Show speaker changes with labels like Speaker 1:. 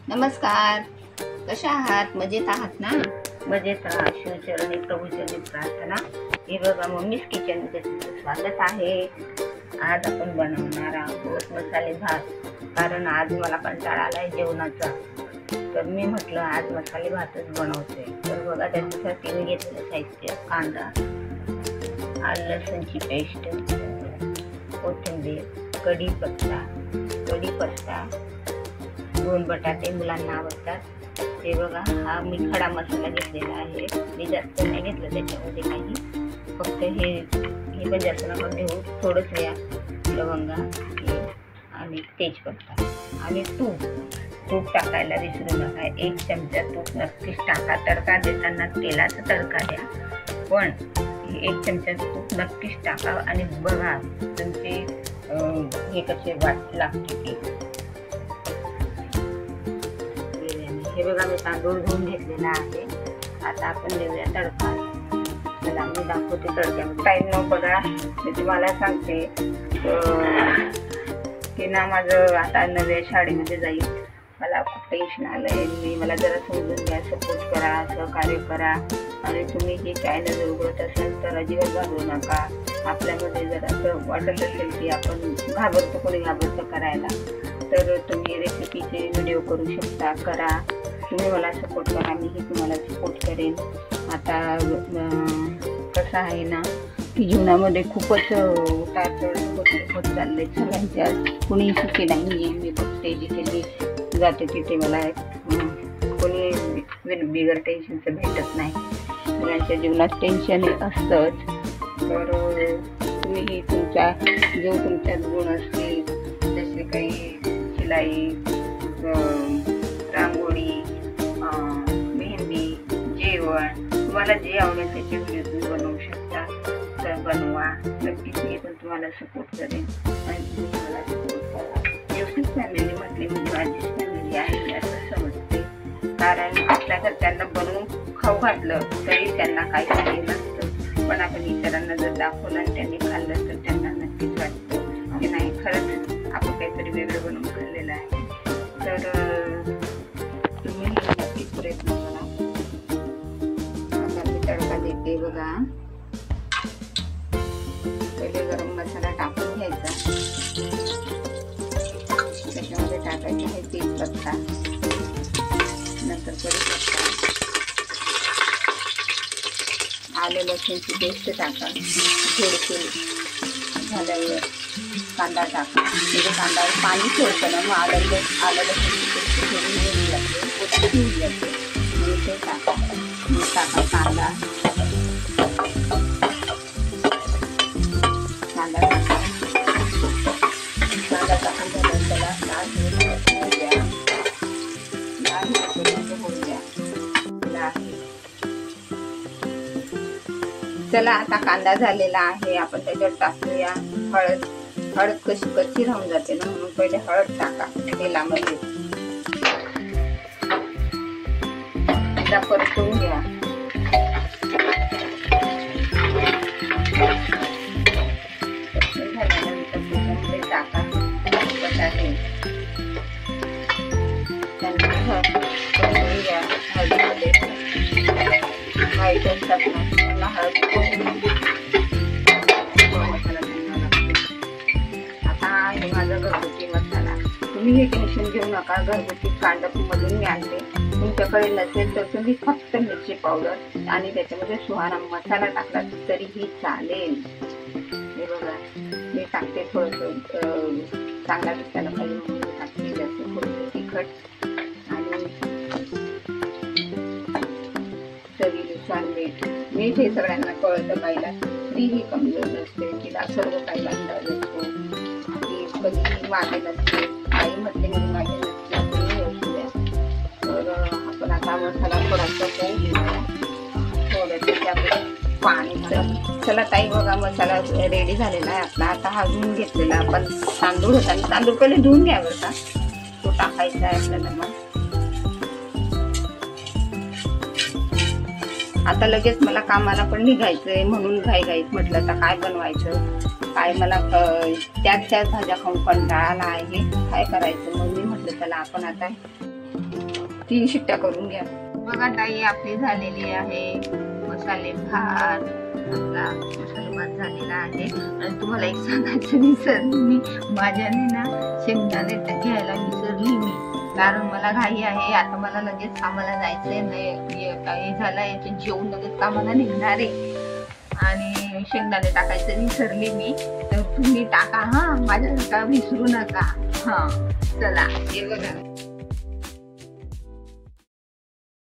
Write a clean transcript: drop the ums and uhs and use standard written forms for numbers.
Speaker 1: नमस्कार. कशा आहात? मजेत आहात ना? मजेत राहा. शिवचरणी प्रभूचरणी प्रार्थना. हे बघा, मम्मीज किचन मध्ये तुमचं स्वागत आहे. आज आपण बनवणार आहोत मसाले भात. कारण आज मला कंटाळा आलाय जेवणाचा, तर मी म्हटलं आज मसाले भातच बनवते. तर बघा, त्याच्यासाठी मी घेतलेलं साहित्य: कांदा, आलं लसूणची पेस्ट, कोथिंबीर, कढीपत्ता, 2 बटाटे मुलांना आवडतात. ते बघा, हा मी खडा मसाला घेतलेला आहे. मी जास्त नाही घेतलं त्याच्यामध्ये काही, फक्त हे पण जास्त नका घेऊ. थोडंच या लवंगा आणि तेजपत्ता आणि तूप टाकायला विसरू नका. 1 चमचा तूप नक्कीच टाका. तडका देताना तेलाचा तडका द्या, पण 1 चमचा तूप नक्कीच टाका. आणि बघा तुमचे हे कसे वाट लागते की. हे बघा, मी तांदूळ धुवून घेतलेला आहे. आता आपण देऊया तडका. चला मी दाखवते तडक्यामध्ये. टाईम न बघा, मी तुम्हाला सांगते की ना, माझं आता नव्या शाळेमध्ये जाईल. मला खूप टेन्शन आलंय. मला जरा समजून घ्या, सपोर्ट करा, सहकार्य करा. आणि तुम्ही हे चॅनल जर उघडत असाल तर अजिबात घाबरू नका. आपल्यामध्ये जर असं वाटत असेल की आपण घाबरतो, कोणी घाबरतं करायला, तर तुम्ही रेसिपीचे व्हिडिओ करू शकता. करा, तुम्ही मला सपोर्ट करा, मीही तुम्हाला सपोर्ट करेन. आता कसं आहे ना की जीवनामध्ये खूपच उतार होत चालले सगळ्यांच्या. कुणी सुखी नाही आहे. मी बघते जिथे मी जाते तिथे मला कोणी बिगर टेन्शनचं भेटत नाही. सगळ्यांच्या जीवनात टेन्शन असतंच. तर तुम्ही तुमच्या तुमच्यात गुण असतील, जसे काही शिलाई, रांगोळी, मेहंदी, जेवण, तुम्हाला जे आवडेल त्याचे व्हिडिओ तुम्ही बनवू शकता. तर बनवा, नक्कीच मी पण तुम्हाला सपोर्ट करेन. आणि तुम्ही मला सपोर्ट करा. युट्यूब फॅमिली म्हटली म्हणजे माझी फॅमिली आहे असं समजते. कारण आपल्या घरच्यांना बनवून खाऊ घातलं तरी त्यांना काही नसतं, पण आपण इतरांना जर दाखवलं आणि त्यांनी खाल्लं तर त्यांना नक्कीच वाटतं की नाही, खरंच आपण काहीतरी वेगळं बनवून खाल्लेलं आहे. तर तुम्ही नक्कीच प्रयत्न करा. आता मी तडका देते. बघा, पहिले गरम मसाला टाकून घ्यायचा. त्याच्यामध्ये टाकायचा आहे तेजपत्ता, नंतर कढीपत्ता, आलं लसूणची पेस्ट टाका. थोडीशी झाल्यावर कांदा टाका. म्हणजे कांद्यावर पाणी सोडतं ना, मग आलं लसूणची पेस्ट थोडी घेऊन लागते, कोथिंबीर घेऊन लागते, म्हणून ते टाका. मग टाका कांदा टाका. कांदा टाकून झाल्यावर त्याला लाल होऊ द्या. चला, आता कांदा झालेला आहे. आपण त्याच्यात टाकूया हळद कच्ची राहून जाते ना, म्हणून पहिले हळद टाका तेलामध्ये. एकदा परतून घ्या. झाल्यानंतर त्याच्यामध्ये टाका बटाटे. त्यानंतर घ्या हळदीमध्ये व्हाईट असतात ना, त्यांना हळद. आता हे माझा घरगुती मसाला. तुम्ही हे टेन्शन घेऊ नका. घरगुती कांदामधून मी आणते. तुमच्याकडे नसेल तर तुम्ही फक्त मिरची पावडर आणि त्याच्यामध्ये सुहाना मसाला टाकला तरीही चालेल. हे बघा, मी टाकते थोडंसं चांगला दिसायला पाहिजे म्हणून मी टाकते जास्त थोडंसं तिखट आणि चवीनुसार मीठ. मीठ हे सगळ्यांना कळतं पाहिला. स्त्रीही कमजोर नसते, तिला सर्व काही अंदाज असतो. ती कधी मागे नसते. आई म्हटले की मागे नसते, तुम्ही असू द्या. तर आपण आता मसाला थोडासा होऊ घेऊया. थोडं त्याच्यामध्ये पाणीचं. चला ताई, बघा मसाला रेडी झालेला आहे आपला. आता हा धुवून घेतलेला आपण तांदूळ होता, तांदूळ पहिले धुवून घ्या बरं का. तो टाकायचा आहे आपल्याला. मग आता लगेच मला कामाला पण निघायचंय, म्हणून घाईत म्हटलं आता काय बनवायचं, काय मला त्याच भाज्या खाऊन कंटाळा आला आहे, काय करायचं. मग मी म्हटलं चला आपण आता 3 शिट्ट्या करून घ्या. बघा ताई आपली झालेली आहे मसाले भात. आपला मसाले भात झालेला आहे. आणि तुम्हाला एक सांगायचं विसरली मी, माझ्याने ना शेंगदाणे घ्यायला विसरली मी, कारण मला घाई आहे. आता मला लगेच कामाला जायचंय, नाही हे झालं याचे जेवून लगेच कामाला निघणार आहे. आणि शेंगदाणे टाकायचं विसरली मी, तर तुम्ही टाका हा, माझ्यासारखा विसरू नका. हा चला हे बघा.